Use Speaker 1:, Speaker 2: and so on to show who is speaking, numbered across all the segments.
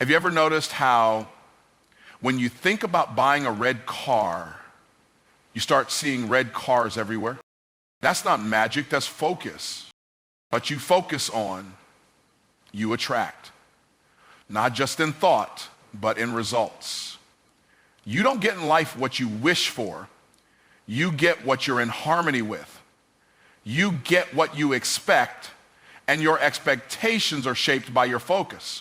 Speaker 1: Have you ever noticed how when you think about buying a red car, you start seeing red cars everywhere? That's not magic, that's focus. What you focus on, you attract. Not just in thought, but in results. You don't get in life what you wish for. You get what you're in harmony with. You get what you expect, and your expectations are shaped by your focus.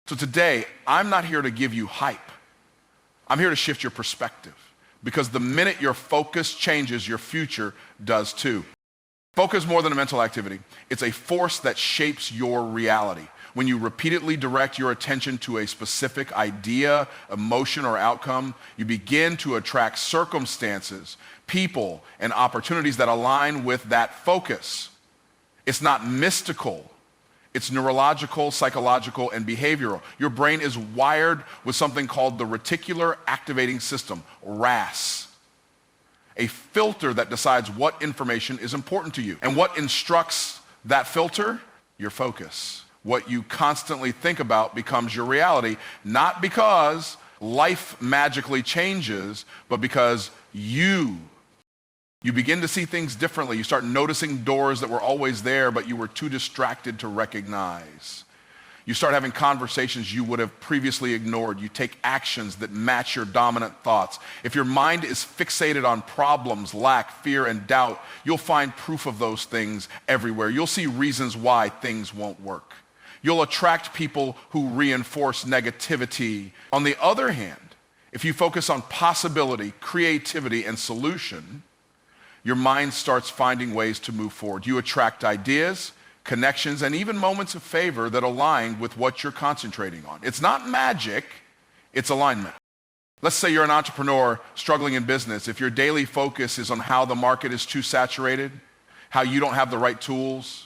Speaker 1: So today, I'm not here to give you hype. I'm here to shift your perspective, because the minute your focus changes, your future does too. Focus is more than a mental activity. It's a force that shapes your reality. When you repeatedly direct your attention to a specific idea, emotion, or outcome, you begin to attract circumstances, people, and opportunities that align with that focus. It's not mystical. It's neurological, psychological, and behavioral. Your brain is wired with something called the reticular activating system, RAS, a filter that decides what information is important to you. And what instructs that filter? Your focus. What you constantly think about becomes your reality, not because life magically changes, but because you begin to see things differently. You start noticing doors that were always there, but you were too distracted to recognize. You start having conversations you would have previously ignored. You take actions that match your dominant thoughts. If your mind is fixated on problems, lack, fear, and doubt, you'll find proof of those things everywhere. You'll see reasons why things won't work. You'll attract people who reinforce negativity. On the other hand, if you focus on possibility, creativity, and solution, your mind starts finding ways to move forward. You attract ideas, connections, and even moments of favor that align with what you're concentrating on. It's not magic, it's alignment. Let's say you're an entrepreneur struggling in business. If your daily focus is on how the market is too saturated, how you don't have the right tools,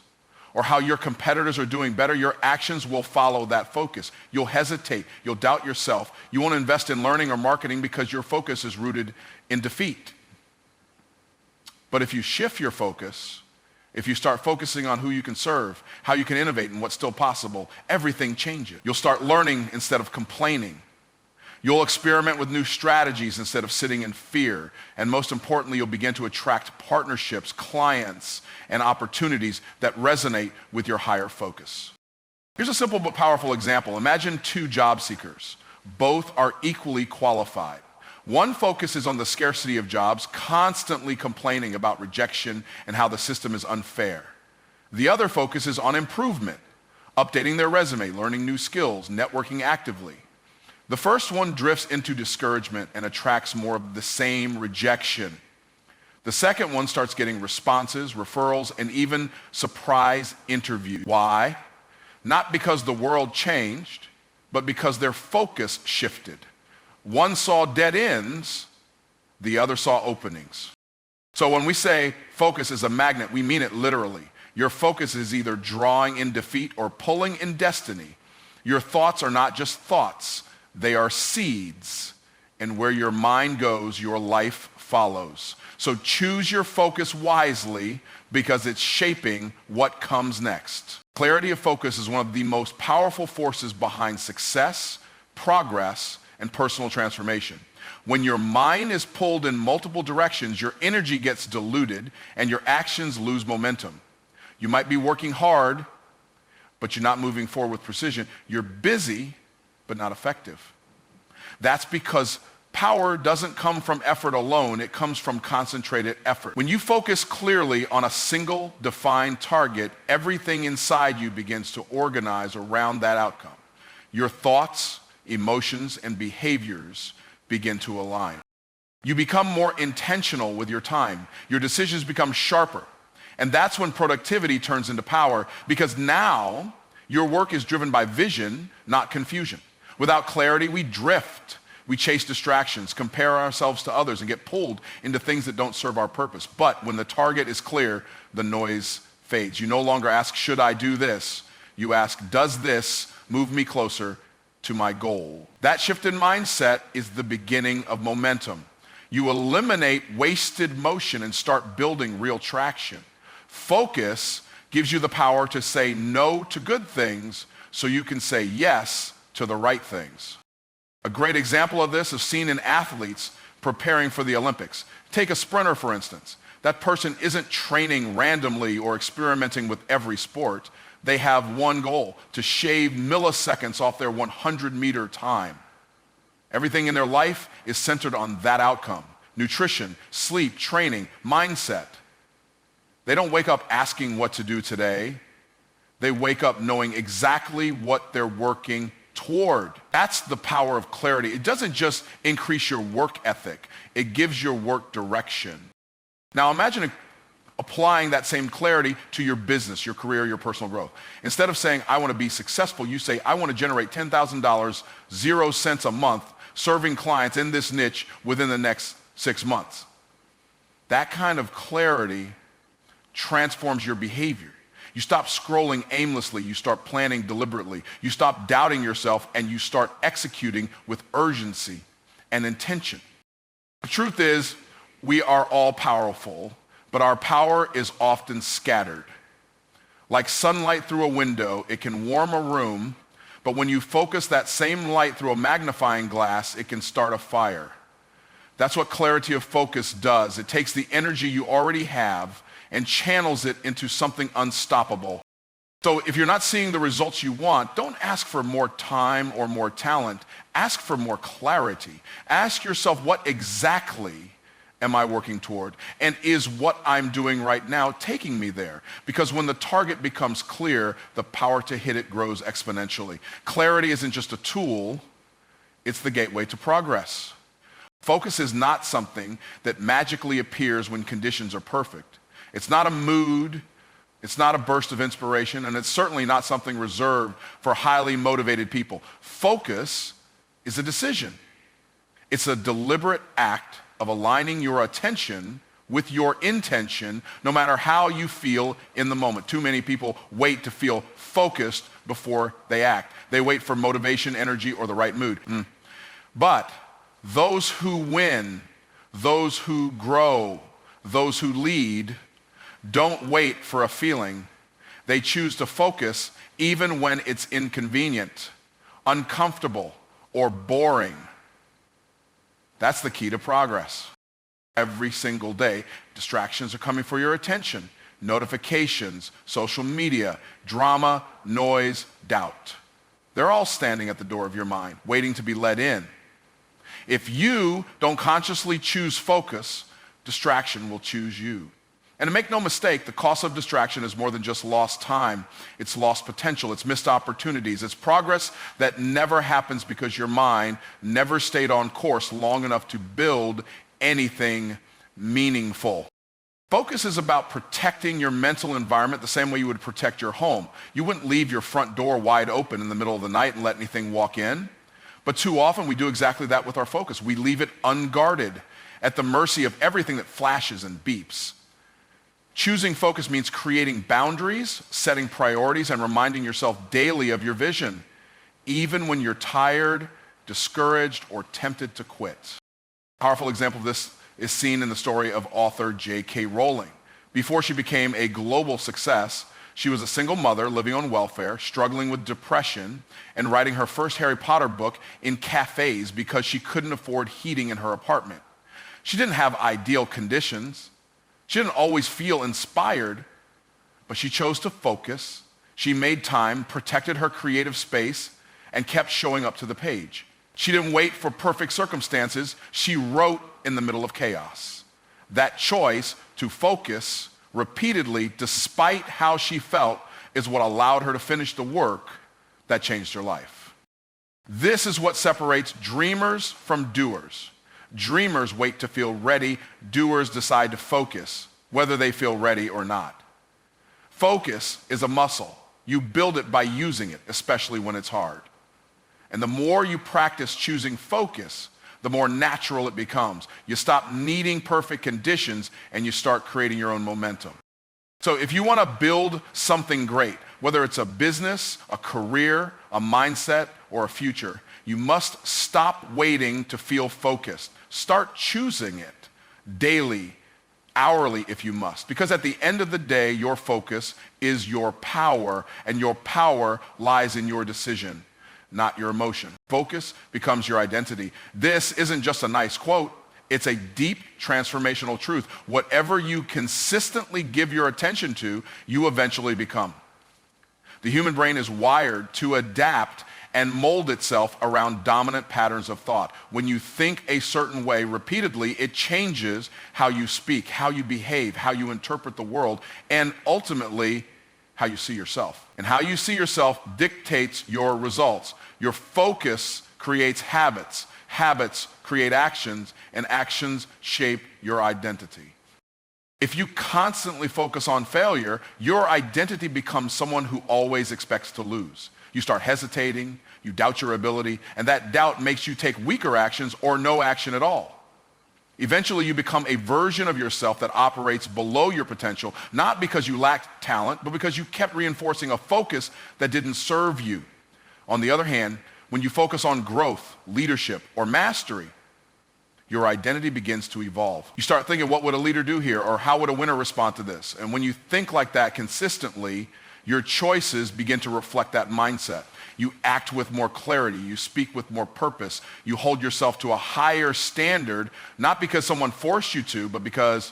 Speaker 1: or how your competitors are doing better, your actions will follow that focus. You'll hesitate, you'll doubt yourself. You won't invest in learning or marketing because your focus is rooted in defeat. But if you shift your focus, if you start focusing on who you can serve, how you can innovate, and what's still possible, everything changes. You'll start learning instead of complaining. You'll experiment with new strategies instead of sitting in fear. And most importantly, you'll begin to attract partnerships, clients, and opportunities that resonate with your higher focus. Here's a simple but powerful example. Imagine two job seekers. Both are equally qualified. One focuses on the scarcity of jobs, constantly complaining about rejection and how the system is unfair. The other focuses on improvement, updating their resume, learning new skills, networking actively. The first one drifts into discouragement and attracts more of the same rejection. The second one starts getting responses, referrals, and even surprise interviews. Why? Not because the world changed, but because their focus shifted. One saw dead ends, the other saw openings. So when we say focus is a magnet, we mean it literally. Your focus is either drawing in defeat or pulling in destiny. Your thoughts are not just thoughts, they are seeds. And where your mind goes, your life follows. So choose your focus wisely, because it's shaping what comes next. Clarity of focus is one of the most powerful forces behind success, progress, and personal transformation. When your mind is pulled in multiple directions, your energy gets diluted and your actions lose momentum. You might be working hard, but you're not moving forward with precision. You're busy, but not effective. That's because power doesn't come from effort alone, it comes from concentrated effort. When you focus clearly on a single defined target, everything inside you begins to organize around that outcome. Your thoughts, emotions, and behaviors begin to align. You become more intentional with your time. Your decisions become sharper. And that's when productivity turns into power, because now your work is driven by vision, not confusion. Without clarity, we drift. We chase distractions, compare ourselves to others, and get pulled into things that don't serve our purpose. But when the target is clear, the noise fades. You no longer ask, should I do this? You ask, does this move me closer to my goal? That shift in mindset is the beginning of momentum. You eliminate wasted motion and start building real traction. Focus gives you the power to say no to good things so you can say yes to the right things. A great example of this is seen in athletes preparing for the Olympics. Take a sprinter, for instance. That person isn't training randomly or experimenting with every sport. They have one goal: to shave milliseconds off their 100-meter time. Everything in their life is centered on that outcome: nutrition, sleep, training, mindset. They don't wake up asking what to do today. They wake up knowing exactly what they're working toward. That's the power of clarity. It doesn't just increase your work ethic, it gives your work direction. Now imagine applying that same clarity to your business, your career, your personal growth. Instead of saying, I want to be successful, you say, I want to generate $10,000, 0 cents a month, serving clients in this niche within the next 6 months. That kind of clarity transforms your behavior. You stop scrolling aimlessly, you start planning deliberately, you stop doubting yourself, and you start executing with urgency and intention. The truth is, we are all powerful, but our power is often scattered. Like sunlight through a window, it can warm a room, but when you focus that same light through a magnifying glass, it can start a fire. That's what clarity of focus does. It takes the energy you already have and channels it into something unstoppable. So if you're not seeing the results you want, don't ask for more time or more talent. Ask for more clarity. Ask yourself, what exactly am I working toward? And is what I'm doing right now taking me there? Because when the target becomes clear, the power to hit it grows exponentially. Clarity isn't just a tool, it's the gateway to progress. Focus is not something that magically appears when conditions are perfect. It's not a mood, it's not a burst of inspiration, and it's certainly not something reserved for highly motivated people. Focus is a decision. It's a deliberate act of aligning your attention with your intention, no matter how you feel in the moment. Too many people wait to feel focused before they act. They wait for motivation, energy, or the right mood. But those who win, those who grow, those who lead, don't wait for a feeling. They choose to focus even when it's inconvenient, uncomfortable, or boring. That's the key to progress. Every single day, distractions are coming for your attention. Notifications, social media, drama, noise, doubt. They're all standing at the door of your mind, waiting to be let in. If you don't consciously choose focus, distraction will choose you. And make no mistake, the cost of distraction is more than just lost time. It's lost potential, it's missed opportunities, it's progress that never happens because your mind never stayed on course long enough to build anything meaningful. Focus is about protecting your mental environment the same way you would protect your home. You wouldn't leave your front door wide open in the middle of the night and let anything walk in. But too often we do exactly that with our focus. We leave it unguarded, at the mercy of everything that flashes and beeps. Choosing focus means creating boundaries, setting priorities, and reminding yourself daily of your vision, even when you're tired, discouraged, or tempted to quit. A powerful example of this is seen in the story of author J.K. Rowling. Before she became a global success, she was a single mother living on welfare, struggling with depression, and writing her first Harry Potter book in cafes because she couldn't afford heating in her apartment. She didn't have ideal conditions. She didn't always feel inspired, but she chose to focus. She made time, protected her creative space, and kept showing up to the page. She didn't wait for perfect circumstances. She wrote in the middle of chaos. That choice to focus repeatedly, despite how she felt, is what allowed her to finish the work that changed her life. This is what separates dreamers from doers. Dreamers wait to feel ready. Doers decide to focus, whether they feel ready or not. Focus is a muscle. You build it by using it, especially when it's hard. And the more you practice choosing focus, the more natural it becomes. You stop needing perfect conditions and you start creating your own momentum. So if you want to build something great, whether it's a business, a career, a mindset, or a future, you must stop waiting to feel focused. Start choosing it daily, hourly if you must. Because at the end of the day, your focus is your power, and your power lies in your decision. not your emotion. Focus becomes your identity. This isn't just a nice quote. It's a deep transformational truth. Whatever you consistently give your attention to, you eventually become. The human brain is wired to adapt and mold itself around dominant patterns of thought. When you think a certain way repeatedly, it changes how you speak, how you behave, how you interpret the world, and ultimately, how you see yourself. And how you see yourself dictates your results. Your focus creates habits. Habits create actions, and actions shape your identity. If you constantly focus on failure, your identity becomes someone who always expects to lose. You start hesitating, you doubt your ability, and that doubt makes you take weaker actions or no action at all. Eventually, you become a version of yourself that operates below your potential, not because you lacked talent, but because you kept reinforcing a focus that didn't serve you. On the other hand, when you focus on growth, leadership, or mastery, your identity begins to evolve. You start thinking, what would a leader do here? Or how would a winner respond to this? And when you think like that consistently, your choices begin to reflect that mindset. You act with more clarity. You speak with more purpose. You hold yourself to a higher standard, not because someone forced you to, but because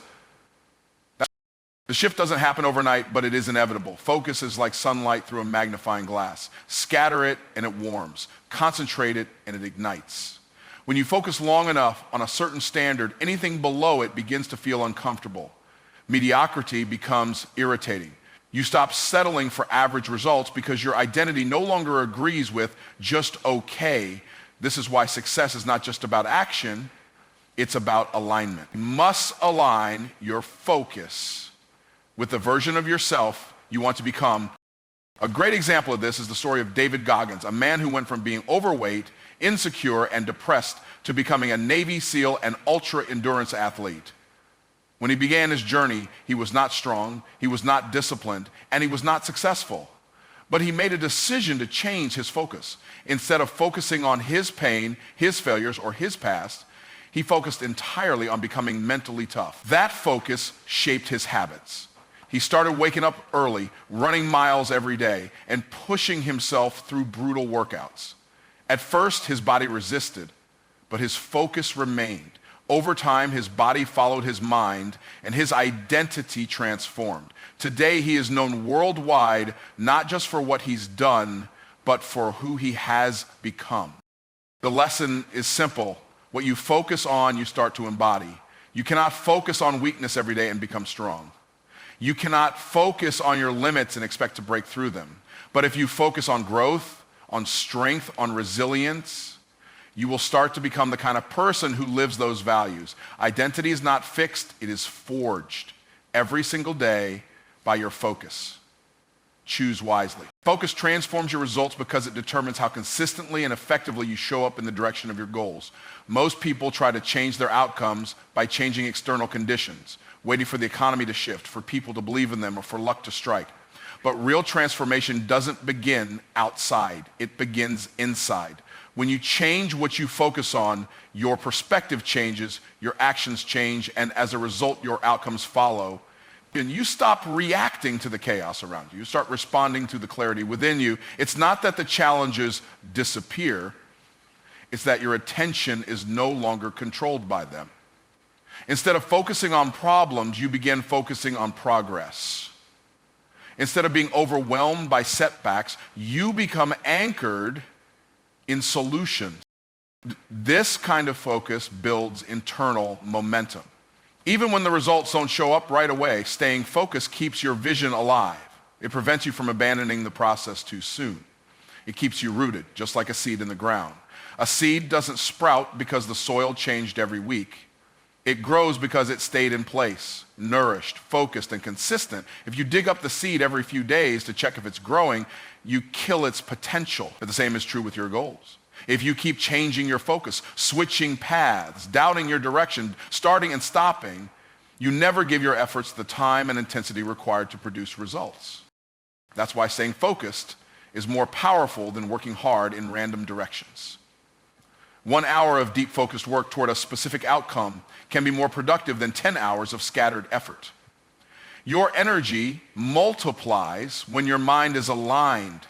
Speaker 1: the shift doesn't happen overnight, but it is inevitable. Focus is like sunlight through a magnifying glass. Scatter it and it warms. Concentrate it and it ignites. When you focus long enough on a certain standard, anything below it begins to feel uncomfortable. Mediocrity becomes irritating. You stop settling for average results because your identity no longer agrees with just okay. This is why success is not just about action, it's about alignment. You must align your focus with the version of yourself you want to become. A great example of this is the story of David Goggins, a man who went from being overweight, insecure, and depressed to becoming a Navy SEAL and ultra-endurance athlete. When he began his journey, he was not strong, he was not disciplined, and he was not successful. But he made a decision to change his focus. Instead of focusing on his pain, his failures, or his past, he focused entirely on becoming mentally tough. That focus shaped his habits. He started waking up early, running miles every day, and pushing himself through brutal workouts. At first, his body resisted, but his focus remained. Over time, his body followed his mind, and his identity transformed. Today, he is known worldwide, not just for what he's done, but for who he has become. The lesson is simple. What you focus on, you start to embody. You cannot focus on weakness every day and become strong. You cannot focus on your limits and expect to break through them. But if you focus on growth, on strength, on resilience, you will start to become the kind of person who lives those values. Identity is not fixed, it is forged every single day by your focus. Choose wisely. Focus transforms your results because it determines how consistently and effectively you show up in the direction of your goals. Most people try to change their outcomes by changing external conditions, waiting for the economy to shift, for people to believe in them, or for luck to strike. But real transformation doesn't begin outside, it begins inside. When you change what you focus on, your perspective changes, your actions change, and as a result, your outcomes follow. And you stop reacting to the chaos around you. You start responding to the clarity within you. It's not that the challenges disappear, it's that your attention is no longer controlled by them. Instead of focusing on problems, you begin focusing on progress. Instead of being overwhelmed by setbacks, you become anchored in solutions. This kind of focus builds internal momentum. Even when the results don't show up right away, staying focused keeps your vision alive. It prevents you from abandoning the process too soon. It keeps you rooted, just like a seed in the ground. A seed doesn't sprout because the soil changed every week. It grows because it stayed in place, nourished, focused, and consistent. If you dig up the seed every few days to check if it's growing, you kill its potential. But the same is true with your goals. If you keep changing your focus, switching paths, doubting your direction, starting and stopping, you never give your efforts the time and intensity required to produce results. That's why staying focused is more powerful than working hard in random directions. 1 hour of deep focused work toward a specific outcome can be more productive than 10 hours of scattered effort. Your energy multiplies when your mind is aligned.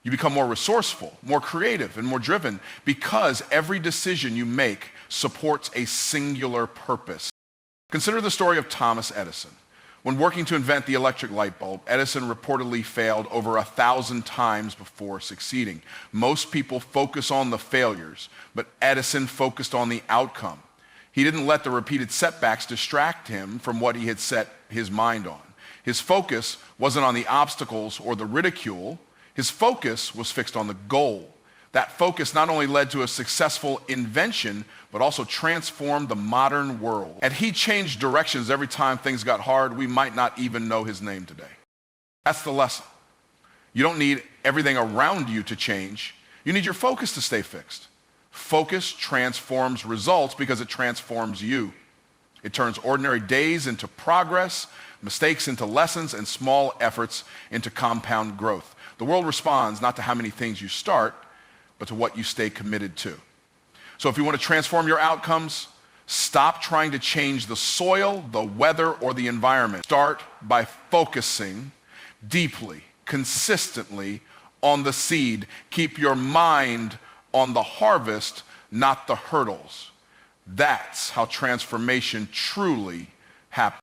Speaker 1: You become more resourceful, more creative, and more driven because every decision you make supports a singular purpose. Consider the story of Thomas Edison. When working to invent the electric light bulb, Edison reportedly failed over 1,000 times before succeeding. Most people focus on the failures, but Edison focused on the outcome. He didn't let the repeated setbacks distract him from what he had set his mind on. His focus wasn't on the obstacles or the ridicule. His focus was fixed on the goal. That focus not only led to a successful invention, but also transformed the modern world. And he changed directions every time things got hard. We might not even know his name today. That's the lesson. You don't need everything around you to change. You need your focus to stay fixed. Focus transforms results because it transforms you. It turns ordinary days into progress, mistakes into lessons, and small efforts into compound growth. The world responds not to how many things you start, but to what you stay committed to. So if you want to transform your outcomes, stop trying to change the soil, the weather, or the environment. Start by focusing deeply, consistently on the seed. Keep your mind on the harvest, not the hurdles. That's how transformation truly happens.